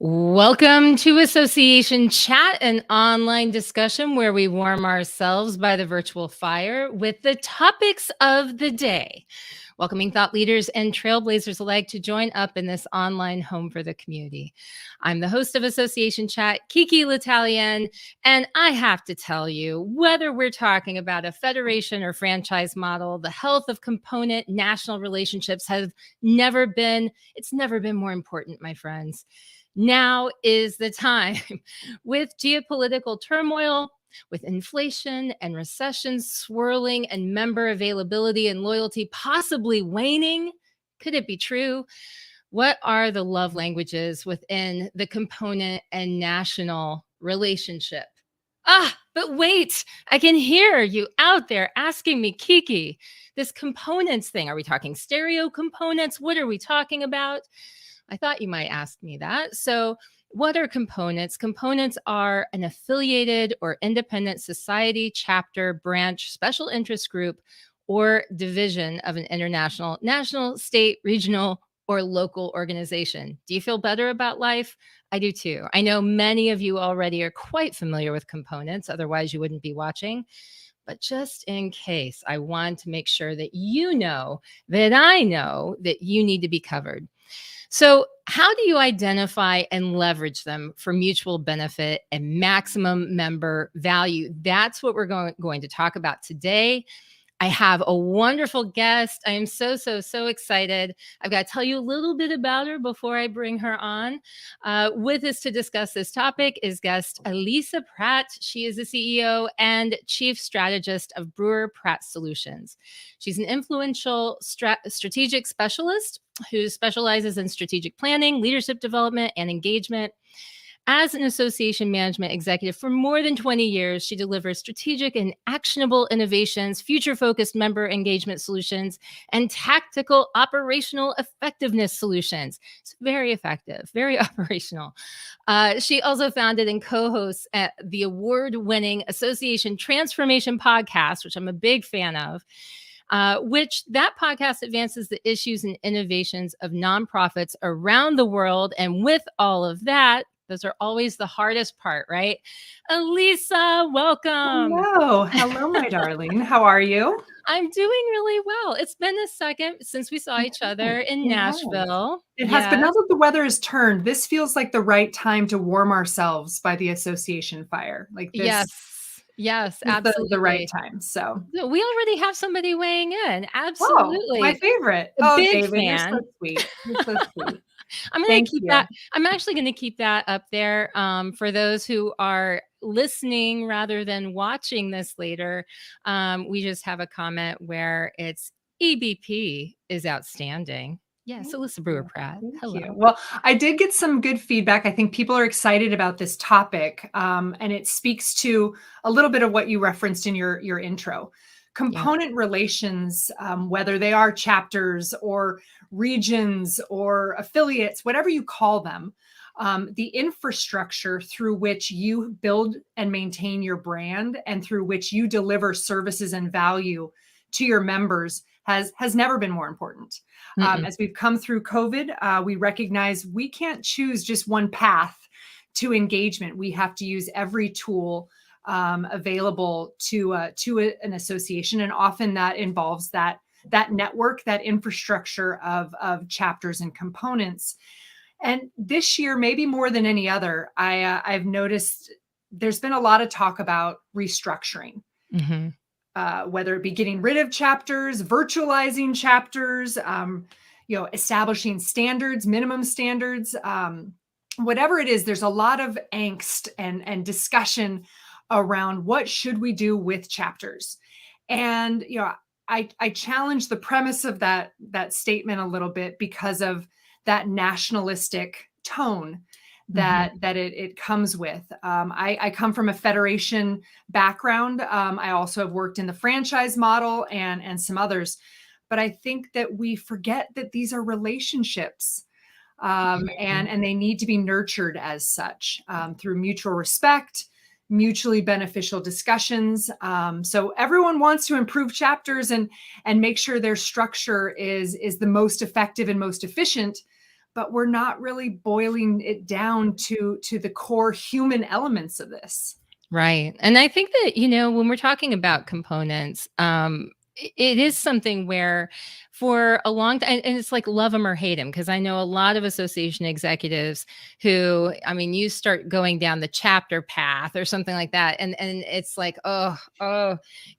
Welcome to Association Chat, an online discussion where we warm ourselves by the virtual fire with the topics of the day, welcoming thought leaders and trailblazers alike to join up in this online home for the community. I'm the host of Association Chat, KiKi L'Italien, and I have to tell you, whether we're talking about a federation or franchise model, the health of component national relationships it's never been more important, my friends. Now is the time. With geopolitical turmoil, with inflation and recession swirling, and member availability and loyalty possibly waning. Could it be true? What are the love languages within the component and national relationship? But wait, I can hear you out there asking me, KiKi, this components thing, are we talking stereo components? What are we talking about? I thought you might ask me that. So what are components? Components are an affiliated or independent society, chapter, branch, special interest group, or division of an international, national, state, regional, or local organization. Do you feel better about life? I do too. I know many of you already are quite familiar with components, otherwise you wouldn't be watching. But just in case, I want to make sure that you know that I know that you need to be covered. So how do you identify and leverage them for mutual benefit and maximum member value? That's what we're going to talk about today. I have a wonderful guest. I am so excited. I've got to tell you a little bit about her before I bring her on. With us to discuss this topic is guest Elisa Pratt. She is the CEO and Chief Strategist of Brewer Pratt Solutions. She's an influential strategic specialist who specializes in strategic planning, leadership development, and engagement. As an association management executive for more than 20 years, she delivers strategic and actionable innovations, future-focused member engagement solutions, and tactical operational effectiveness solutions. It's very effective, very operational. She also founded and co-hosts at the award-winning Association Transformation podcast, which I'm a big fan of. Which that podcast advances the issues and innovations of nonprofits around the world. And with all of that, those are always the hardest part, right? Elisa, welcome. Hello, my darling. How are you? I'm doing really well. It's been a second since we saw each other in Nashville. It has, but now that the weather has turned, this feels like the right time to warm ourselves by the association fire. Like this. Yes, absolutely. The right time. So we already have somebody weighing in. Absolutely. My favorite. Big David, fan. you're so sweet. You're so sweet. I'm actually going to keep that up there for those who are listening rather than watching this later. We just have a comment where it's EBP is outstanding. Yes, Elisa Brewer Pratt. Hello. Thank you. Well, I did get some good feedback. I think people are excited about this topic, and it speaks to a little bit of what you referenced in your intro. Component relations, whether they are chapters or regions or affiliates, whatever you call them, the infrastructure through which you build and maintain your brand and through which you deliver services and value to your members has never been more important. As we've come through COVID, we recognize we can't choose just one path to engagement. We have to use every tool available to an association, and often that involves that network, that infrastructure of chapters and components. And this year, maybe more than any other, I've noticed there's been a lot of talk about restructuring. Mm-hmm. Whether it be getting rid of chapters, virtualizing chapters, establishing standards, minimum standards, whatever it is, there's a lot of angst and discussion around what should we do with chapters. And, I challenge the premise of that statement a little bit because of that nationalistic tone that it comes with. I come from a federation background. I also have worked in the franchise model and some others, but I think that we forget that these are relationships, and they need to be nurtured as such, through mutual respect, mutually beneficial discussions. So everyone wants to improve chapters and make sure their structure is the most effective and most efficient. but we're not really boiling it down to the core human elements of this. Right. And I think that, when we're talking about components, it is something where for a long time, and it's like love them or hate them, because I know a lot of association executives who, you start going down the chapter path or something like that. And it's like, oh,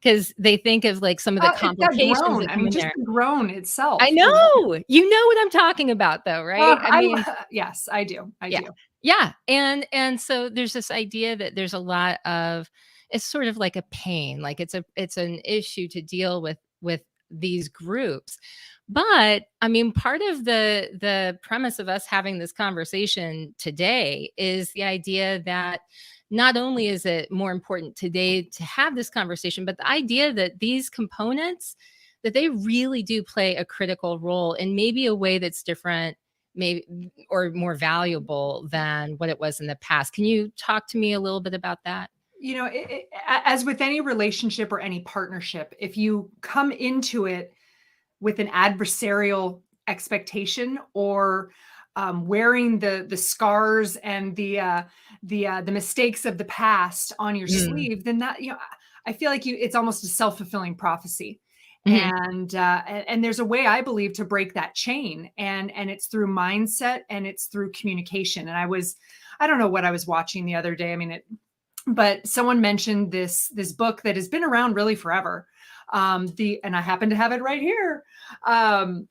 because they think of like some of the It's got complications grown. that come in Just there. the grown itself. I know, you know what I'm talking about though, right? Yes, I do. I Yeah. do. Yeah. And so there's this idea that there's a lot of, it's sort of like a pain, like it's an issue to deal with these groups. But part of the premise of us having this conversation today is the idea that not only is it more important today to have this conversation, but the idea that these components, that they really do play a critical role in maybe a way that's different, maybe, or more valuable than what it was in the past. Can you talk to me a little bit about that? As with any relationship or any partnership, if you come into it with an adversarial expectation, or wearing the scars and the mistakes of the past on your sleeve, then that, I feel like it's almost a self-fulfilling prophecy. Mhm. And there's a way, I believe, to break that chain, and it's through mindset, and it's through communication. And I don't know what I was watching the other day. But someone mentioned this book that has been around really forever. And I happen to have it right here. The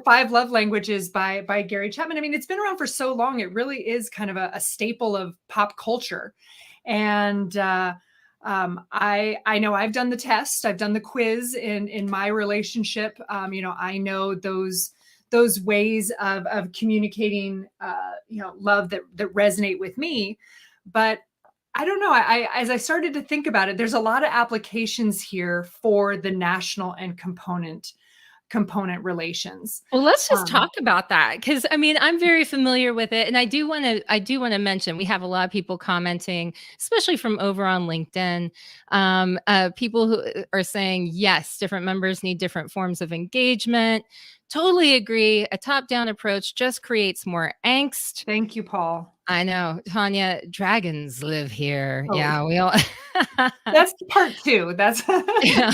Five Love Languages by Gary Chapman. It's been around for so long. It really is kind of a staple of pop culture. And I know I've done the test. I've done the quiz in my relationship. I know those ways of communicating, love that resonate with me. But I don't know. As I started to think about it, there's a lot of applications here for the national and component relations. Well, let's just talk about that, because I'm very familiar with it, and I do want to mention we have a lot of people commenting, especially from over on LinkedIn. People who are saying yes, different members need different forms of engagement. Totally agree. A top-down approach just creates more angst. Thank you, Paul. I know, Tanya. Dragons live here. Oh, Yeah, we all. that's part two. That's Yeah.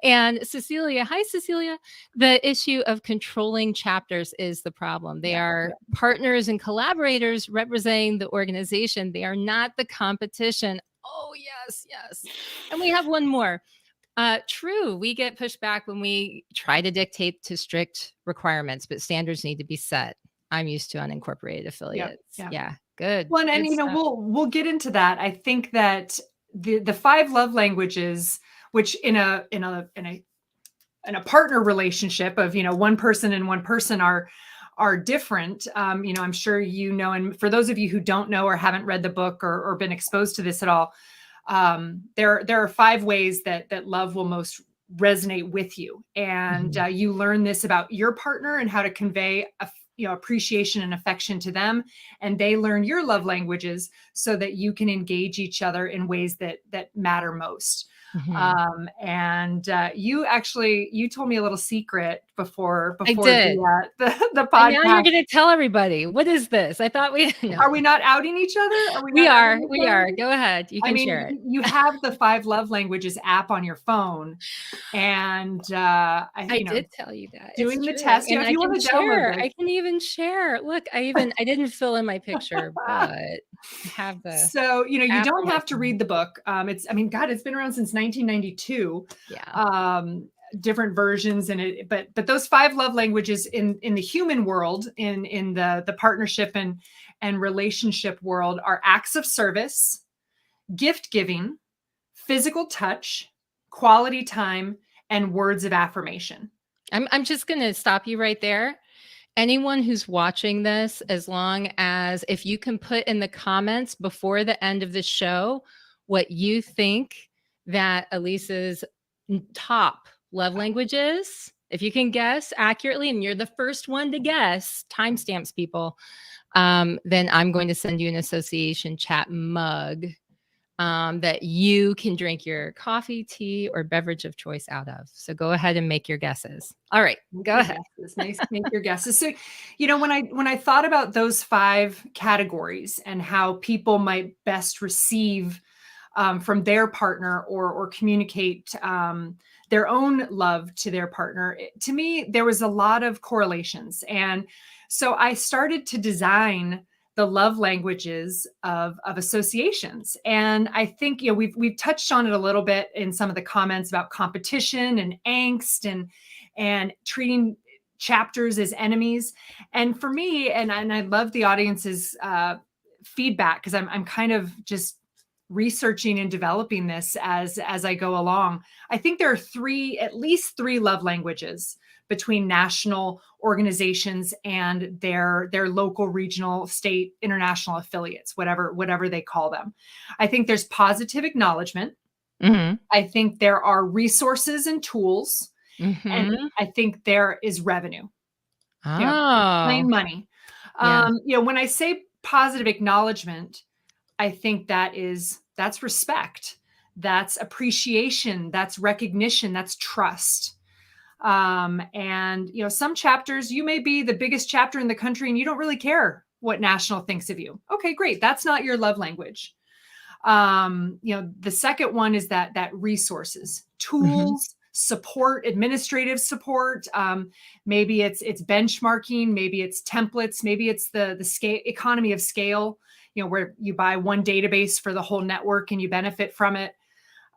And Cecilia, hi, Cecilia. The issue of controlling chapters is the problem. They are partners and collaborators representing the organization. They are not the competition. Oh, yes, yes. And we have one more. True, we get pushed back when we try to dictate to strict requirements, but standards need to be set. I'm used to unincorporated affiliates. Yeah, good. Well, and good stuff. we'll get into that. I think that the five love languages, which in a partner relationship of one person and one person are different. I'm sure and for those of you who don't know or haven't read the book or been exposed to this at all, there are 5 ways that love will most resonate with you, and you learn this about your partner and how to convey appreciation and affection to them, and they learn your love languages so that you can engage each other in ways that matter most. And you told me a little secret before I did. the podcast. And now you're going to tell everybody. What is this? I thought Are we not outing each other? We are. Go ahead. You can share it. You have the 5 love languages app on your phone, and I did tell you that. Doing the test. And if you want to download this. I can even share. Look, I didn't fill in my picture, but I have the. So, you don't have to read the book. It's been around since 1992. Yeah. Different versions in it, but those 5 love languages in the human world, in the partnership and relationship world, are acts of service, gift giving, physical touch, quality time, and words of affirmation. I'm just going to stop you right there. Anyone who's watching this, as long as if you can put in the comments before the end of the show what you think that Elisa's top love language is, if you can guess accurately, and you're the first one to guess, timestamps, people, then I'm going to send you an association chat mug that you can drink your coffee, tea, or beverage of choice out of. So go ahead and make your guesses. All right, Make go your ahead. guesses. Make your guesses. So, when I thought about those 5 categories and how people might best receive from their partner or communicate their own love to their partner, to me, there was a lot of correlations. And so I started to design the love languages of associations. And I think, we've touched on it a little bit in some of the comments about competition and angst and treating chapters as enemies. And for me, and I love the audience's feedback, because I'm kind of just researching and developing this as I go along. I think there are at least three love languages between national organizations and their local, regional, state, international affiliates, whatever they call them. I think there's positive acknowledgement. Mm-hmm. I think there are resources and tools. And Mm-hmm. I think there is revenue, Oh, plain money. yeah. When I say positive acknowledgement, I think that's respect, that's appreciation, that's recognition, that's trust. And some chapters, you may be the biggest chapter in the country and you don't really care what national thinks of you. Okay, great. That's not your love language. The second one is that resources, Mm-hmm. tools, support, administrative support. Maybe it's benchmarking, maybe it's templates, maybe it's the scale, economy of scale, where you buy one database for the whole network and you benefit from it.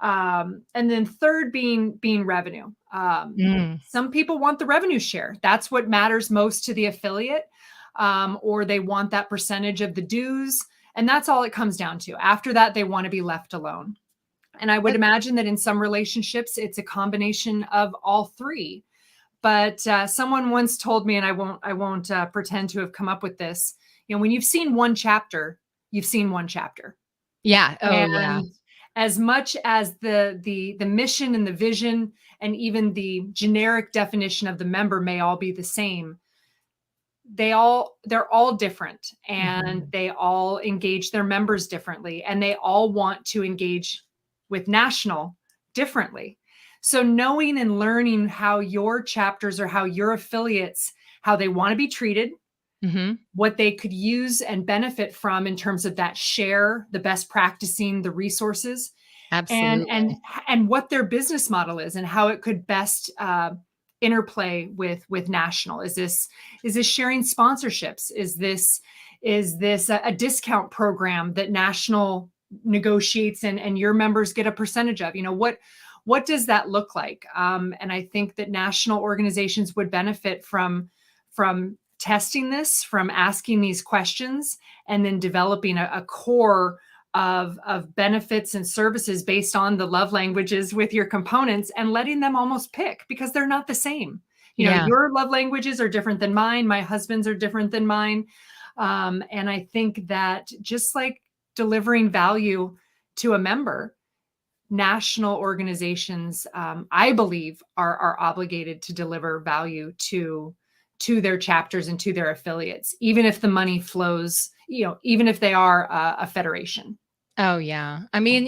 And then third being revenue. Some people want the revenue share. That's what matters most to the affiliate, or they want that percentage of the dues. And that's all it comes down to. After that, they want to be left alone. And I would imagine that in some relationships, it's a combination of all three. But someone once told me, and I won't pretend to have come up with this. When you've seen one chapter, you've seen one chapter. Yeah. Oh, yeah. And as much as the mission and the vision and even the generic definition of the member may all be the same, they're all different, and they all engage their members differently, and they all want to engage with national differently. So knowing and learning how your chapters or how your affiliates, how they want to be treated, what they could use and benefit from in terms of that share, the best practicing, the resources, Absolutely. and what their business model is and how it could best interplay with national. Is this sharing sponsorships? Is this a discount program that national negotiates and your members get a percentage of? What does that look like? And I think that national organizations would benefit from testing this, from asking these questions, and then developing a core of benefits and services based on the love languages with your components, and letting them almost pick, because they're not the same. Your love languages are different than mine. My husband's are different than mine. And I think that just like delivering value to a member, national organizations, I believe, are obligated to deliver value to their chapters and to their affiliates, even if the money flows, even if they are a federation. Oh, yeah. I mean,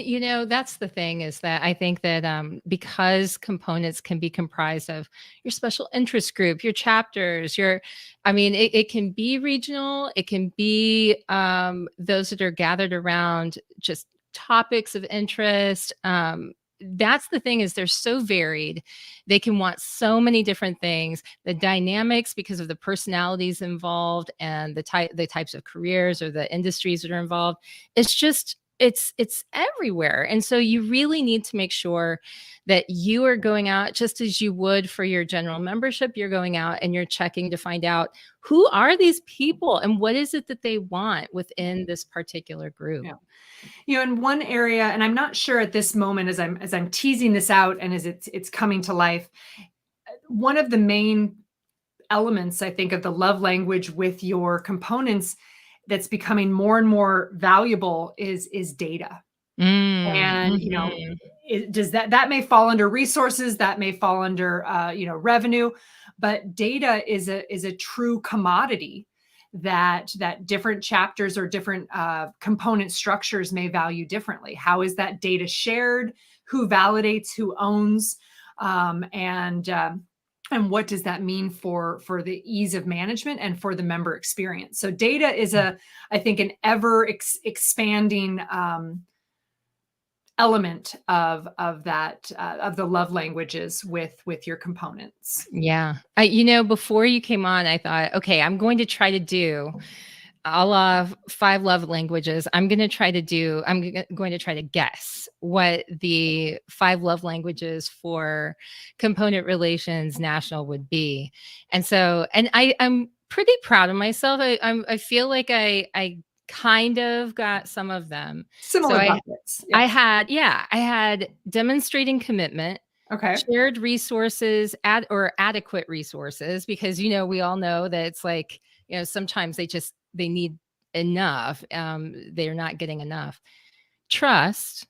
that's the thing, is that I think that because components can be comprised of your special interest group, your chapters, it can be regional, it can be those that are gathered around just topics of interest. That's the thing, is they're so varied. They can want so many different things. The dynamics, because of the personalities involved and the types of careers or the industries that are involved, it's everywhere. And so you really need to make sure that you are going out, just as you would for your general membership. You're going out and you're checking to find out, who are these people and what is it that they want within this particular group. In one area, and I'm not sure at this moment, as I'm teasing this out and as it's coming to life, one of the main elements, I think, of the love language with your components that's becoming more and more valuable is data. And does that may fall under resources, that may fall under revenue, but data is a true commodity that different chapters or different component structures may value differently. How is that data shared? Who validates? Who owns? And what does that mean for the ease of management and for the member experience? So data is I think, an ever expanding element of that of the love languages with your components. Yeah. Before you came on, I thought, okay, I'm going to try to do a la 5 love languages. I'm going to try to guess what the 5 love languages for component relations national would be. And I'm pretty proud of myself. I feel like I kind of got some of them. So Similar buckets. Yeah. I had demonstrating commitment, Okay. shared resources, or adequate resources, because we all know that it's like, sometimes they need enough. They're not getting enough. Trust,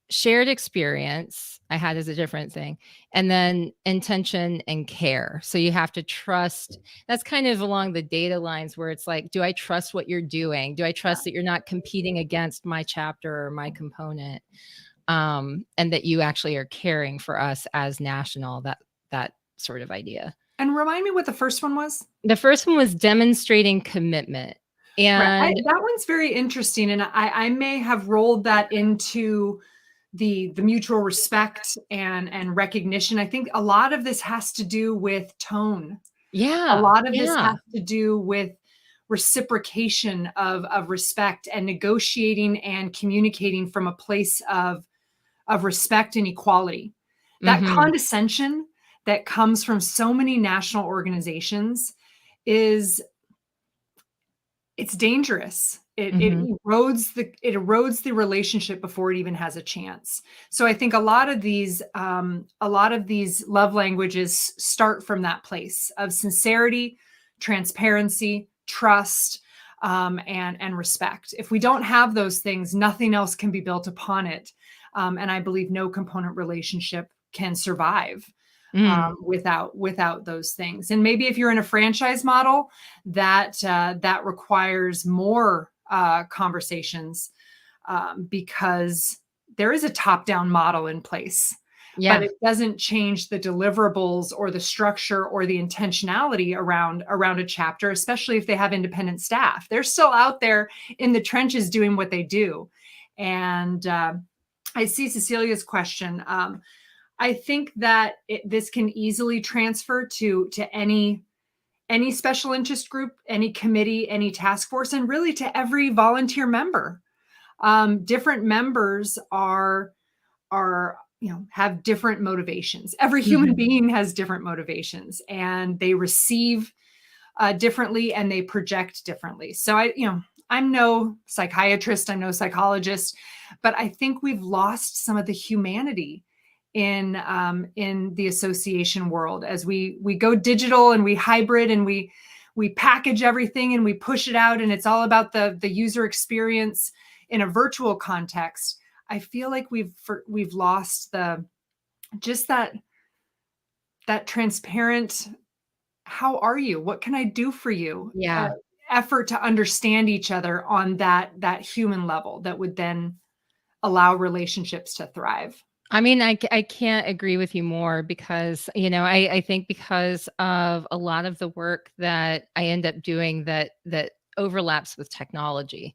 shared experience, I had as a different thing. And then intention and care. So you have to trust. That's kind of along the data lines where it's like, do I trust what you're doing? Do I trust that you're not competing against my chapter or my component? And that you actually are caring for us as national, that sort of idea. And remind me what the first one was. The first one was demonstrating commitment. And that one's very interesting. And I may have rolled that into the mutual respect and recognition. I think a lot of this has to do with tone. yeah, A lot of this has to do with reciprocation of respect and negotiating and communicating from a place of respect and equality. That condescension that comes from so many national organizations it's dangerous. It erodes the relationship before it even has a chance. So I think a lot of these love languages start from that place of sincerity, transparency, trust, and respect. If we don't have those things, nothing else can be built upon it. And I believe no component relationship can survive without those things. And maybe if you're in a franchise model, that requires more conversations because there is a top-down model in place. Yeah. But it doesn't change the deliverables or the structure or the intentionality around a chapter, especially if they have independent staff. They're still out there in the trenches doing what they do. And I see Cecilia's question. I think that this can easily transfer to any special interest group, any committee, any task force, and really to every volunteer member. Different members have different motivations. Every human being has different motivations, and they receive differently and they project differently. So I'm no psychiatrist, I'm no psychologist, but I think we've lost some of the humanity in the association world as we go digital and we hybrid and we package everything and we push it out, and it's all about the user experience in a virtual context. I feel like we've lost that transparent, how are you? What can I do for you? Yeah. Effort to understand each other on that human level that would then allow relationships to thrive. I mean, I can't agree with you more because, I think because of a lot of the work that I end up doing that overlaps with technology.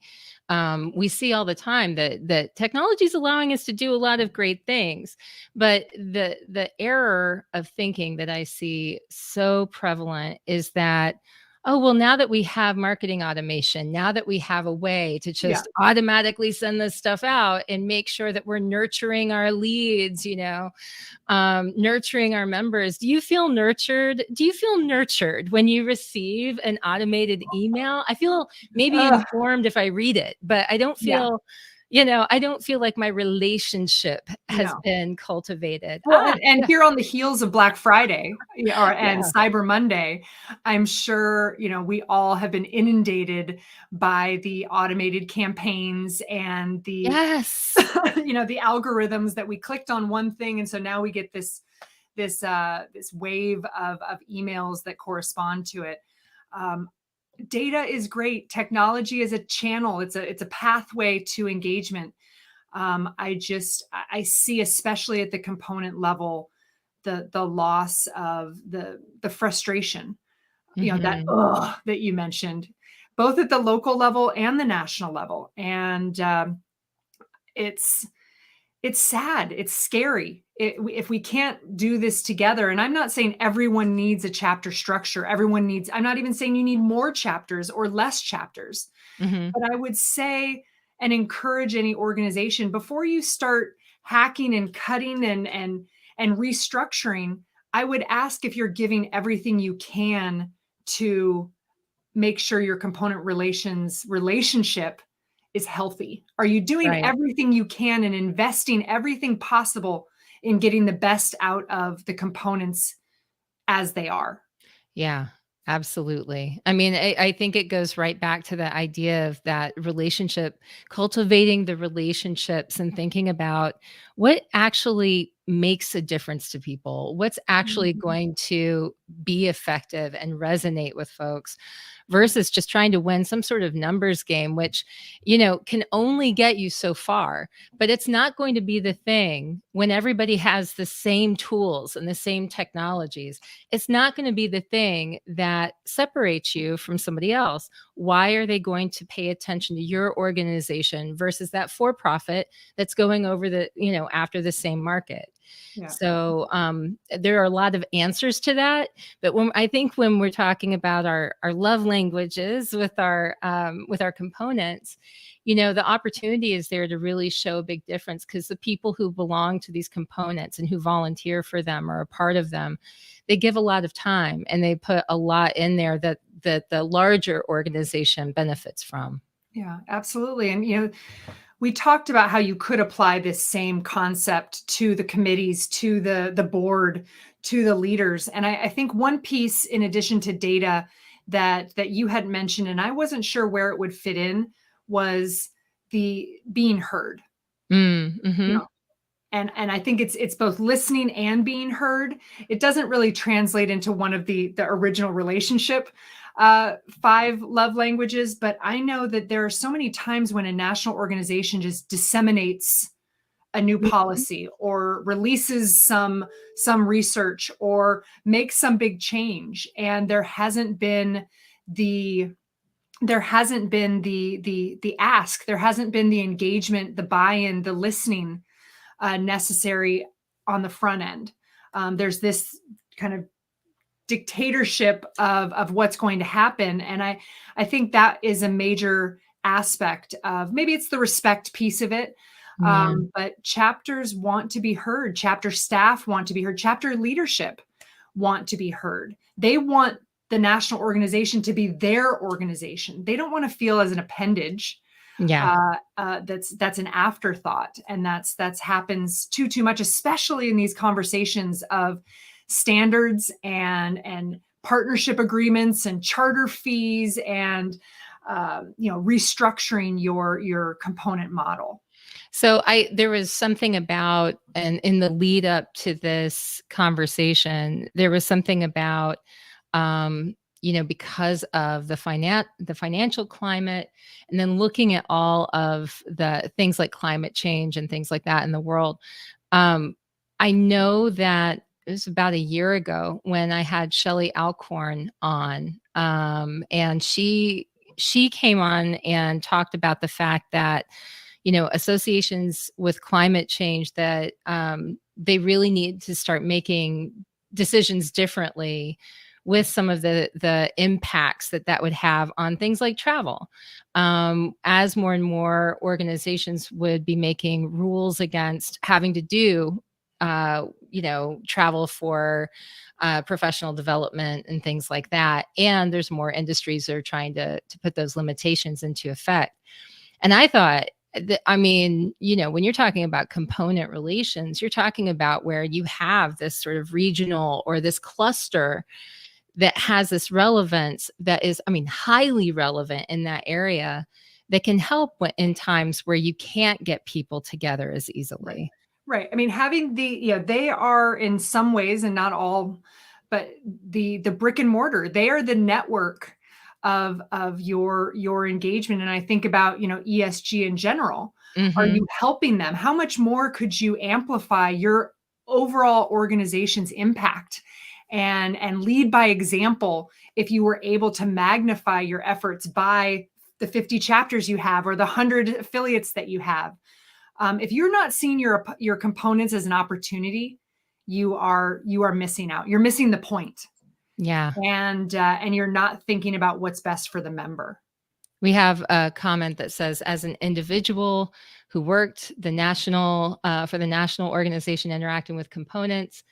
We see all the time that technology is allowing us to do a lot of great things, but the error of thinking that I see so prevalent is that, oh, well, now that we have marketing automation, now that we have a way to just automatically send this stuff out and make sure that we're nurturing our leads, nurturing our members. Do you feel nurtured? Do you feel nurtured when you receive an automated email? I feel maybe informed if I read it, but I don't feel, I don't feel like my relationship has been cultivated. Well, and here on the heels of Black Friday and Cyber Monday, I'm sure, we all have been inundated by the automated campaigns and the, the algorithms that we clicked on one thing. And so now we get this wave of emails that correspond to it. Data is great. Technology is a channel. It's a pathway to engagement. I see, especially at the component level, the loss of the frustration, Mhm. that you mentioned, both at the local level and the national level. And it's it's sad. It's scary. If we can't do this together, and I'm not saying everyone needs a chapter structure. I'm not even saying you need more chapters or less chapters. Mhm. But I would say and encourage any organization, before you start hacking and cutting and restructuring, I would ask if you're giving everything you can to make sure your component relationship is healthy. Are you doing Right. everything you can and investing everything possible in getting the best out of the components as they are? Yeah, absolutely. I mean, I think it goes right back to the idea of that relationship, cultivating the relationships and thinking about what actually makes a difference to people, what's actually Mhm. going to be effective and resonate with folks versus just trying to win some sort of numbers game, which, can only get you so far. But it's not going to be the thing when everybody has the same tools and the same technologies. It's not going to be the thing that separates you from somebody else. Why are they going to pay attention to your organization versus that for profit that's going over after the same market? Yeah. So there are a lot of answers to that, but when we're talking about our love languages with our components, the opportunity is there to really show a big difference, because the people who belong to these components and who volunteer for them or are a part of them, they give a lot of time and they put a lot in there that the larger organization benefits from. Yeah, absolutely. And we talked about how you could apply this same concept to the committees, to the board, to the leaders. And I think one piece, in addition to data, that you had mentioned, and I wasn't sure where it would fit in, was the being heard. Mm, You mhm. know, and I think it's both listening and being heard. It doesn't really translate into one of the original relationship five love languages, but I know that there are so many times when a national organization just disseminates a new Mhm. policy or releases some research or makes some big change, and the there hasn't been the ask, there hasn't been the engagement, the buy-in, the listening necessary on the front end. There's this kind of dictatorship of what's going to happen, and I think that is a major aspect of, maybe it's the respect piece of it. Yeah. But chapters want to be heard. Chapter staff want to be heard. Chapter leadership want to be heard. They want the national organization to be their organization. They don't want to feel as an appendage, Yeah. that's an afterthought, and that's happens too much, especially in these conversations of standards and partnership agreements and charter fees and restructuring your component model. So there was something about, and in the lead up to this conversation, there was something about, because of the financial climate, and then looking at all of the things like climate change and things like that in the world. Um, I know that it was about a year ago when I had Shelley Alcorn on, and she came on and talked about the fact that, associations with climate change, that they really need to start making decisions differently with some of the impacts that would have on things like travel, as more and more organizations would be making rules against having to do travel for professional development and things like that, and there's more industries that are trying to put those limitations into effect. And I thought, I mean, when you're talking about component relations, you're talking about where you have this sort of regional or this cluster that has this relevance that is, I mean, highly relevant in that area, that can help in times where you can't get people together as Right. easily. Right. I mean, having they are in some ways, and not all, but the brick and mortar, they are the network of your engagement. And I think about, ESG in general. Are Mm-hmm. you helping them? How much more could you amplify your overall organization's impact and lead by example if you were able to magnify your efforts by the 50 chapters you have or the 100 affiliates that you have? If you're not seeing your components as an opportunity, you are missing out. You're missing the point. Yeah. And you're not thinking about what's best for the member. We have a comment that says, as an individual who worked for the national organization interacting with components,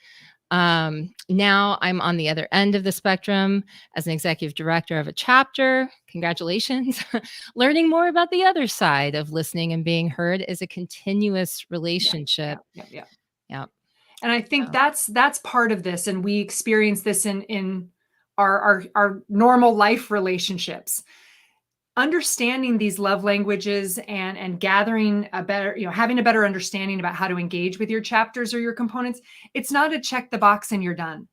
now I'm on the other end of the spectrum as an executive director of a chapter. Congratulations. Learning more about the other side of listening and being heard is a continuous relationship. Yeah. Yeah. And I think that's part of this. And we experience this in our normal life relationships. Understanding these love languages and gathering a better, having a better understanding about how to engage with your chapters or your components. It's not a check the box and you're done.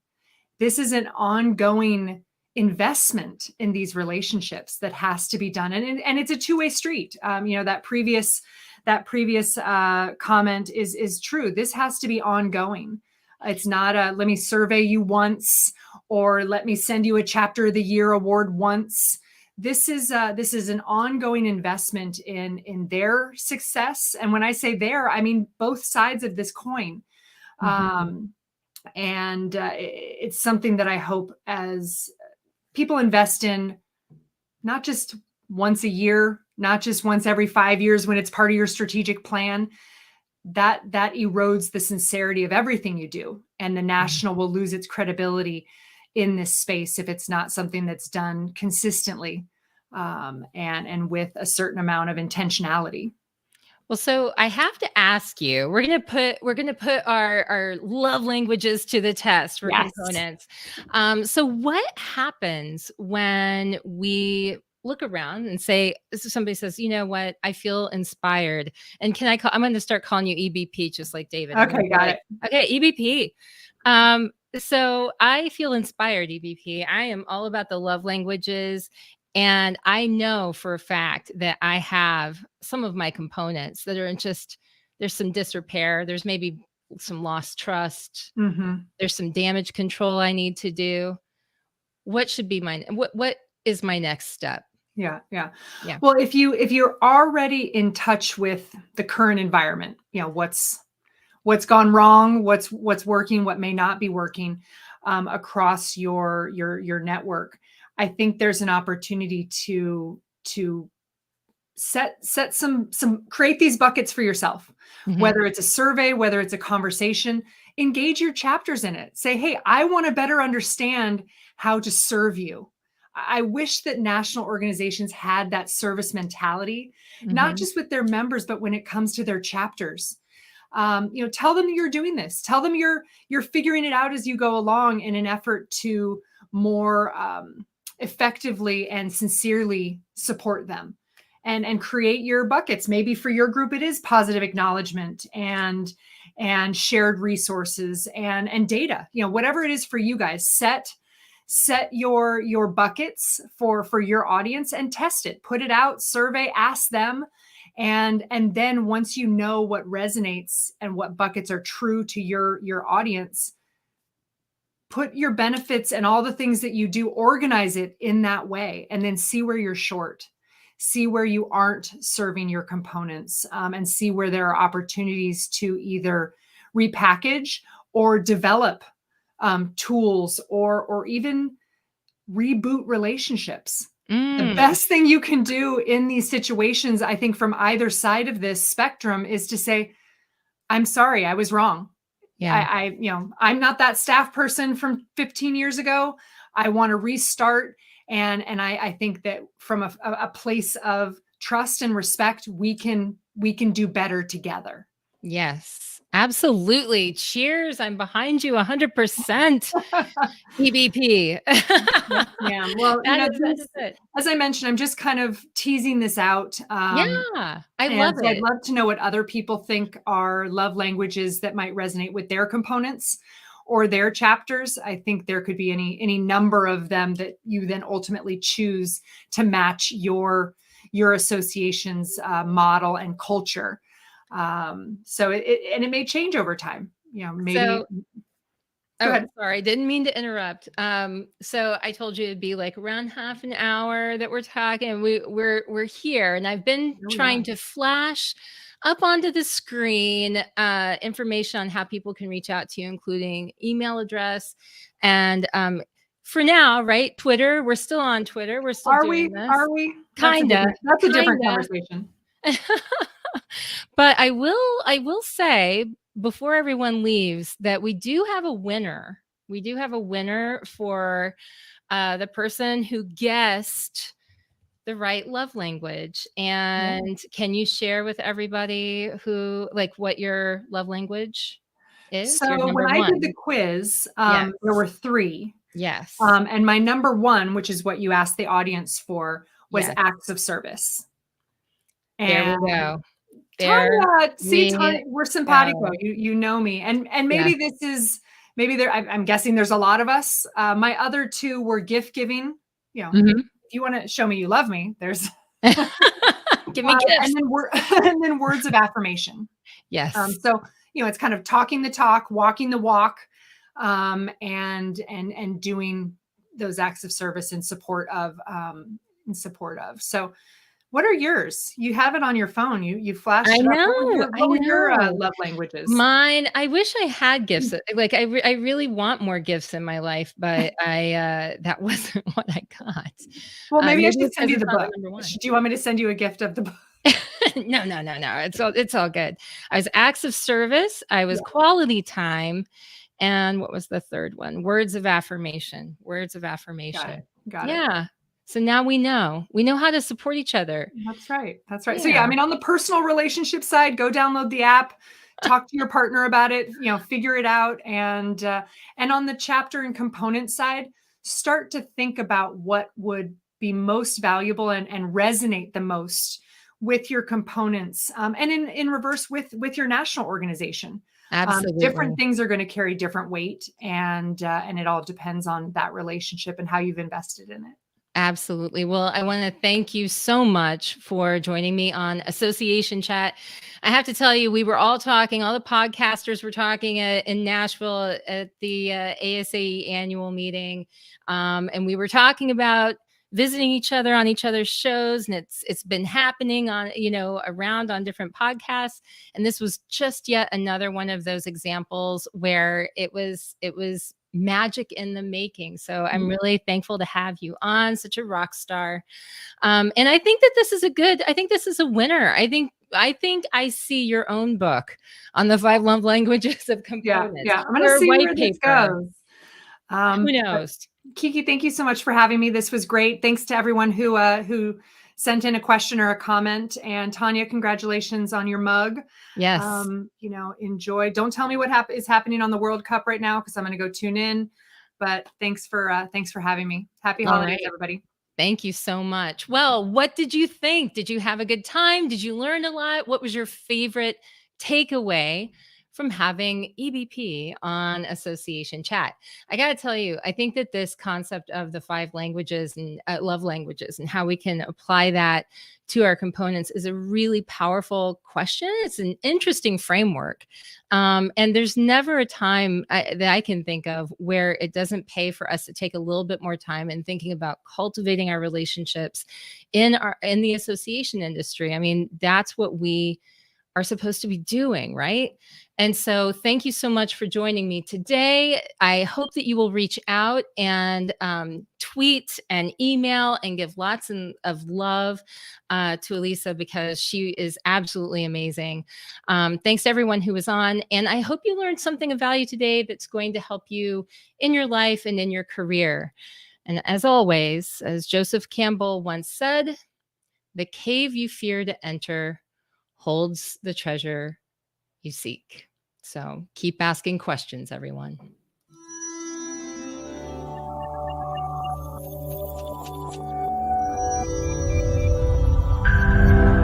This is an ongoing investment in these relationships that has to be done. And it's a two-way street. That previous comment is true. This has to be ongoing. It's not a, let me survey you once, or let me send you a chapter of the year award once. This is an ongoing investment in their success. And when I say their, I mean both sides of this coin. Mm-hmm. And it's something that I hope as people invest in, not just once a year, not just once every 5 years when it's part of your strategic plan, that erodes the sincerity of everything you do. And the national will lose its credibility in this space if it's not something that's done consistently and with a certain amount of intentionality. Well, so I have to ask you, we're gonna put our love languages to the test for Yes. components. So what happens when we look around and say, somebody says, you know what, I feel inspired, and I'm going to start calling you EBP, just like David. Okay, got it. Okay, EBP. So I feel inspired, EBP. I am all about the love languages. And I know for a fact that I have some of my components that are there's some disrepair. There's maybe some lost trust. Mm-hmm. There's some damage control I need to do. What should be what is my next step? Yeah. Yeah. Well, if you're already in touch with the current environment, what's gone wrong, what's working, what may not be working across your network, I think there's an opportunity to set some create these buckets for yourself. Mm-hmm. Whether it's a survey, whether it's a conversation, engage your chapters in it. Say, hey, I want to better understand how to serve you. I wish that national organizations had that service mentality, not Mm-hmm. just with their members, but when it comes to their chapters. Tell them you're doing this. Tell them you're figuring it out as you go along in an effort to more effectively and sincerely support them, and create your buckets. Maybe for your group, it is positive acknowledgement and shared resources and data. Whatever it is for you guys, set your buckets for your audience and test it. Put it out, survey, ask them. And then once you know what resonates and what buckets are true to your audience, put your benefits and all the things that you do, organize it in that way, and then see where you're short, see where you aren't serving your components, and see where there are opportunities to either repackage or develop tools or even reboot relationships. The best thing you can do in these situations, I think, from either side of this spectrum, is to say, I'm sorry, I was wrong. Yeah. I'm not that staff person from 15 years ago. I want to restart. And I think that from a place of trust and respect, we can do better together. Yes, absolutely. Cheers. I'm behind you 100%. EBP. Yeah. Well, That is it. as I mentioned, I'm just kind of teasing this out. Yeah, I And love so I'd it. love to know what other people think are love languages that might resonate with their components, or their chapters. I think there could be any number of them that you then ultimately choose to match your association's model and culture. So it may change over time. Maybe. So, Go oh, ahead. sorry, didn't mean to interrupt. So I told you it'd be like around half an hour that we're talking. We're here, and I've been Here we trying are. to flash up onto the screen information on how people can reach out to you, including email address. And for now, right? Twitter. We're still on Twitter. We're still Are doing we? this. Are we? Kinda, That's a different kinda. conversation. But I will say before everyone leaves that we do have a winner. We do have a winner for the person who guessed the right love language. Yeah. And can you share with everybody what your love language is? Your So when number I did one. the quiz, Yes. there were three. Yes. And my number one, which is what you asked the audience for, was Yes. acts of service. There And we go. There Tanya, see, we Tanya, we're simpatico. go. You know me, and Yes. maybe this is maybe there. I'm guessing there's a lot of us. My other two were gift giving. Mhm. If you want to show me you love me, there's Give me gifts. and then and then words of affirmation. Yes. So it's kind of talking the talk, walking the walk, and doing those acts of service in support of. So, what are yours? You have it on your phone. You flashed I it up. What were know, your I what were your know. love languages? Mine, I wish I had gifts. Like I really want more gifts in my life, but that wasn't what I got. Well, maybe I Maybe should it's send 'cause you it's the not the book. number one. Do you want me to send you a gift of the book? No, no, no, no. It's all good. I was acts of service, I was Yeah. quality time, and what was the third one? Words of affirmation. Words of Got it. affirmation. Got it. Yeah. So now we know. We know how to support each other. That's right. That's right. So Yeah. yeah, I mean, on the personal relationship side, go download the app, talk to your partner about it, figure it out, and on the chapter and component side, start to think about what would be most valuable and resonate the most with your components, and in reverse with your national organization. Different Absolutely. things are going to carry different weight, and it all depends on that relationship and how you've invested in it. Absolutely. Well, I want to thank you so much for joining me on Association Chat. I have to tell you, we were all talking, all the podcasters were talking in Nashville at the ASAE annual meeting. And we were talking about visiting each other on each other's shows. And it's been happening on, around on different podcasts. And this was just yet another one of those examples where it was magic in the making. So I'm really thankful to have you on, such a rock star. And I think that I think this is a winner. I think I see your own book on the 5 love languages of Yeah, components, yeah. I'm going to or see white where this paper. goes. Who But knows? KiKi, thank you so much for having me. This was great. Thanks to everyone who sent in a question or a comment. And Tanya, congratulations on your mug. Yes. Enjoy. Don't tell me what is happening on the World Cup right now because I'm going to go tune in. But thanks for having me. Happy All holidays, right. everybody. Thank you so much. Well, what did you think? Did you have a good time? Did you learn a lot? What was your favorite takeaway from having EBP on Association Chat? I got to tell you, I think that this concept of the 5 languages and love languages and how we can apply that to our components is a really powerful question. It's an interesting framework. And there's never a time that I can think of where it doesn't pay for us to take a little bit more time in thinking about cultivating our relationships in the association industry. I mean, that's what we are supposed to be doing, right? And so thank you so much for joining me today. I hope that you will reach out and tweet and email and give lots of love to Elisa, because she is absolutely amazing. Thanks to everyone who was on. And I hope you learned something of value today that's going to help you in your life and in your career. And as always, as Joseph Campbell once said, the cave you fear to enter holds the treasure you seek. So keep asking questions, everyone.